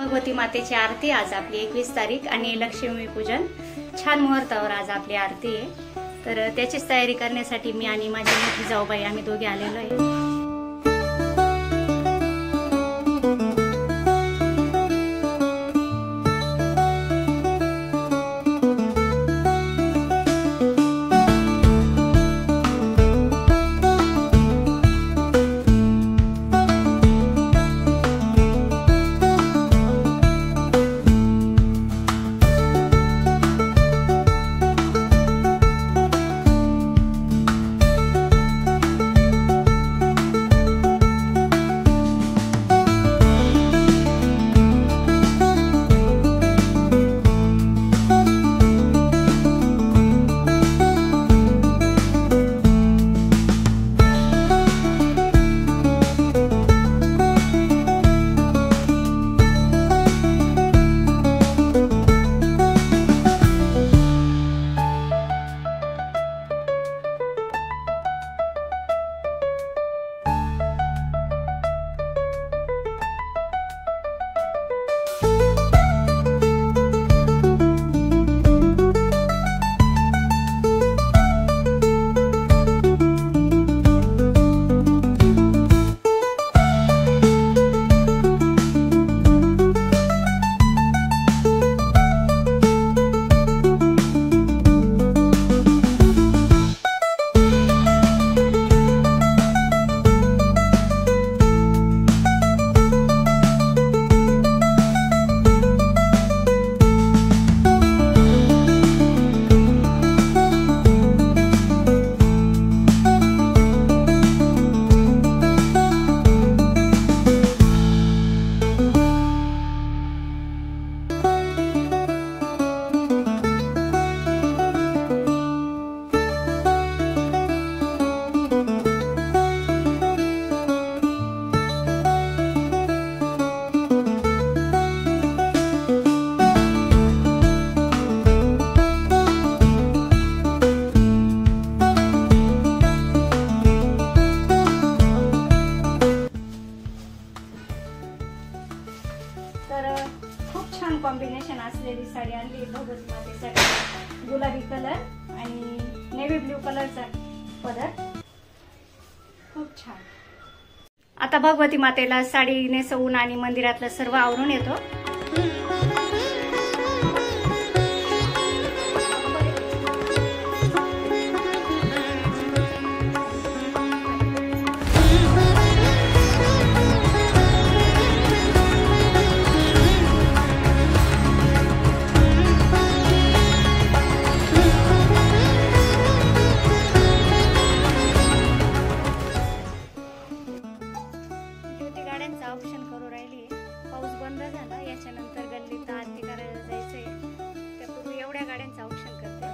भगवती मातेची आरती आज आपली 21 तारीख आणि लक्ष्मी पूजन छान मुहूर्तावर आज आपली आरती आहे। तर त्याचीच तयारी करण्यासाठी मी आणि माझी मोठी जाऊबाई आम्ही दोघे आलेलो आहे। कॉम्बिनेशन असलेली साडी आणली भगवती मातेसाठी। गुलाबी कलर आणि नेव्ही ब्ल्यू कलरचा पदर खूप छान। आता भगवती मातेला साडी नेसवून आणि मंदिरातलं सर्व आवरून येतो। ऑप्शन करू राहिली, पाऊस बंद झाला, याच्यानंतर गल्लीत आरती करायला जायचंय। त्यापूर्वी एवढ्या गाड्यांचं ऑप्शन करते।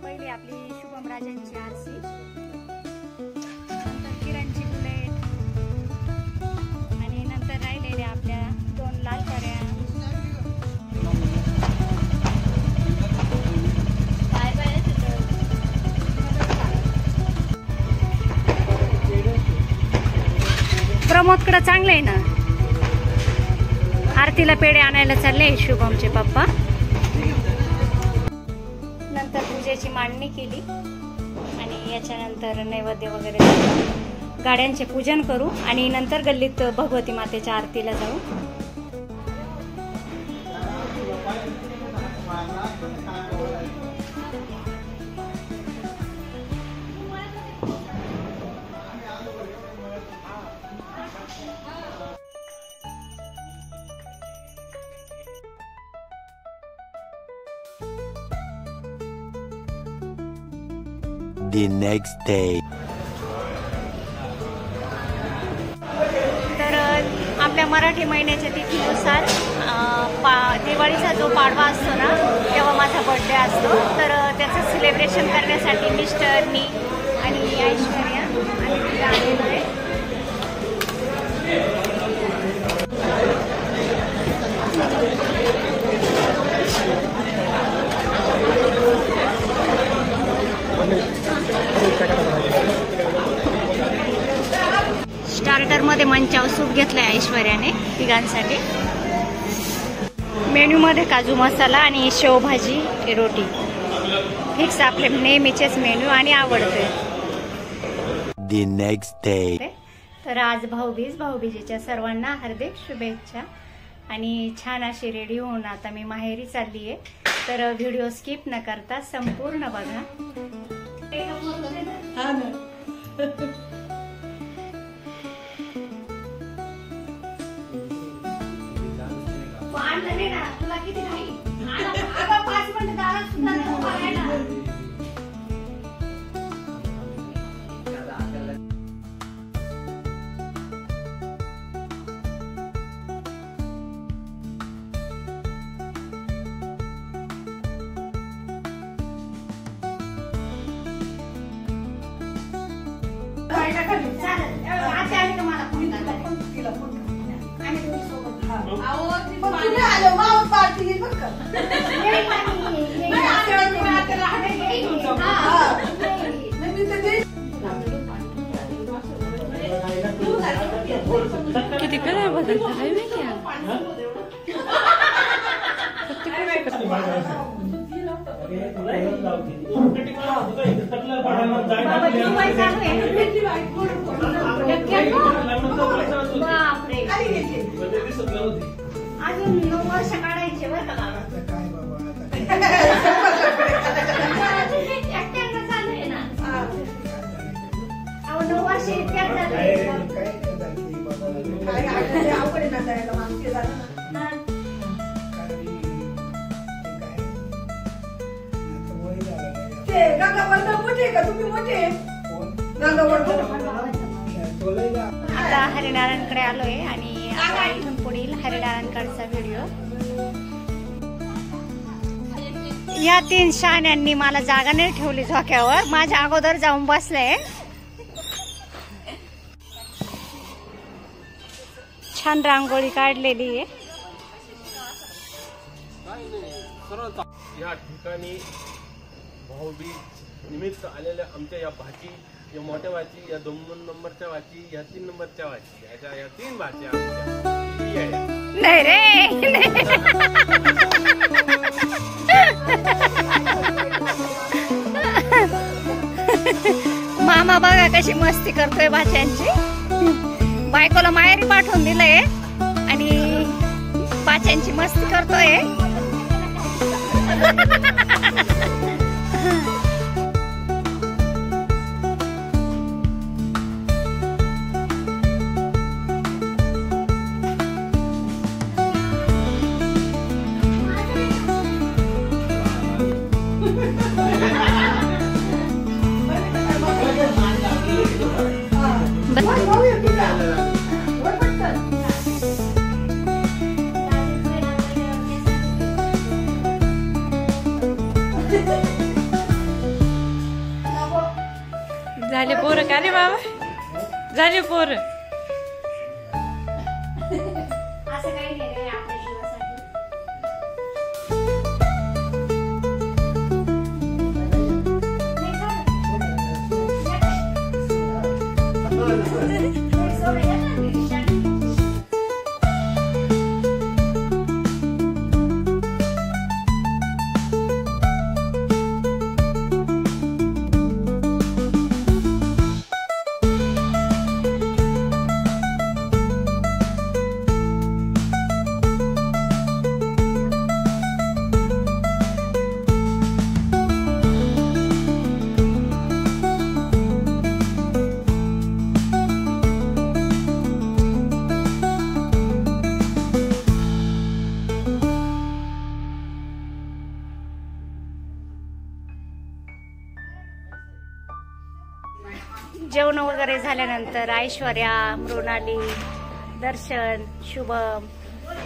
पहिली आपली शुभम राजांची आरसी, नंतर किरणची बुलेट आणि नंतर राहिलेल्या आपल्या 2 लाल पऱ्या। प्रमोदकडे चांगलं आहे ना, आरतीला पेढे आणायला चालले शुभमचे पप्पा। नंतर पूजेची मांडणी केली आणि याच्यानंतर नैवेद्य वगैरे गाड्यांचे पूजन करू आणि नंतर गल्लीत भगवती मातेच्या आरतीला जाऊ। The next day. तर आपल्या मराठी महिन्याच्या तिथीनुसार दिवाळीचा जो पाडवा असतो ना, तेव्हा माझा बर्थडे असतो। तर त्याचं सेलिब्रेशन करण्यासाठी मिस्टर, मी आणि ऐश्वर्या आम्ही आलेलो आहे। स्टार्टर मध्ये मंचाव सूप घेतलाय ऐश्वर्याने तिघांसाठी। मेन्यू मध्ये काजू मसाला आणि शेवभाजी रोटी फिक्स आपले नेहमीचेच मेन्यू आणि आवडते. The next day. तर आज भाऊबीजेच्या सर्वांना हार्दिक शुभेच्छा. आणि छान अशी रेडी होऊन आता मी माहेरी चालली आहे. तर व्हिडिओ स्किप न करता संपूर्ण बघा. तुला किती नाही 5 मिनिट दारात सुद्धा नाही उभा राहिला. किती काय बदलत आहे अजून 9 वर्ष काढायचे बरं का बाबा. एकट्यानं चालू आहे ना. 9 वर्ष इतक्यात झाले. आता हरिनारायणकडे आलोय आणि आता इथून पुढील हरिनारायणकडचा व्हिडिओ. या 3 शहाण्यांनी मला जागा नाही ठेवली झोक्यावर. माझ्या अगोदर जाऊन बसले. छान रांगोळी काढलेली आहे. या ठिकाणी भाऊबीज निमित्त आलेल्या आमच्या या भाची, या मोठ्या भाची, या 2 नंबरच्या भाची, या 3 नंबरच्या भाची, या 3 भाच्या आमच्या. नाही रे मामा बघा कशी मस्ती करतोय भाच्यांची. बायकोला माहेरी पाठवून दिलंय आणि भाच्यांची मस्ती करतोय. झाले पोरं का रे बाबा? झाले पोरं. असं काही नाही रे आपल्या जीवासाठी. जेवण वगैरे झाल्यानंतर ऐश्वर्या, मृणाली, दर्शन, शुभम,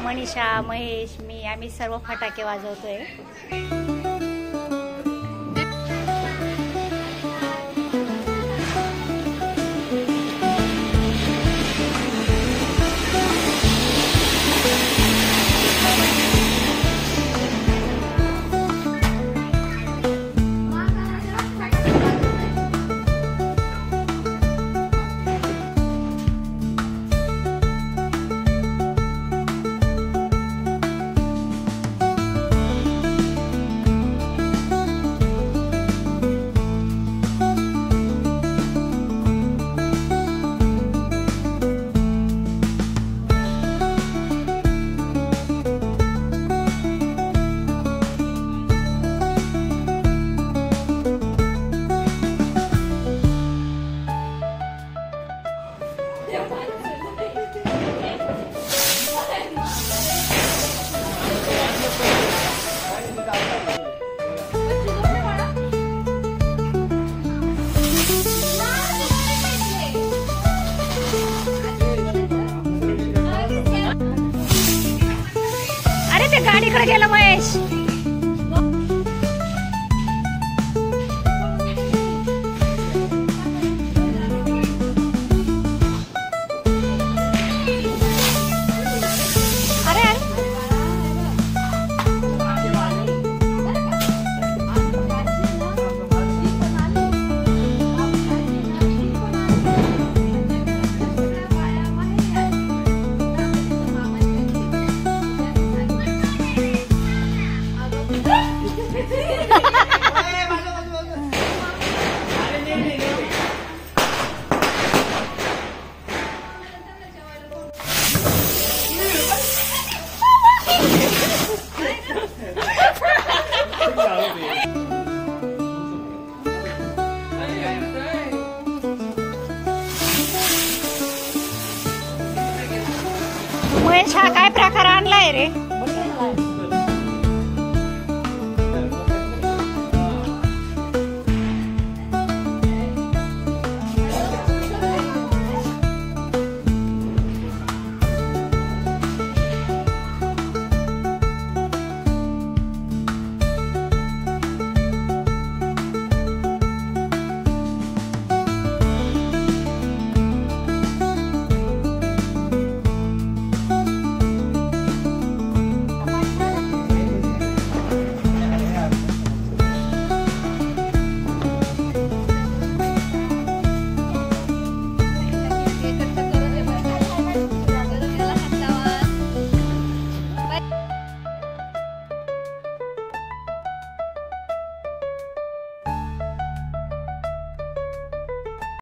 मनीषा, महेश, मी आम्ही सर्व फटाके वाजवतोय. गाडीकडे गेलं महेश.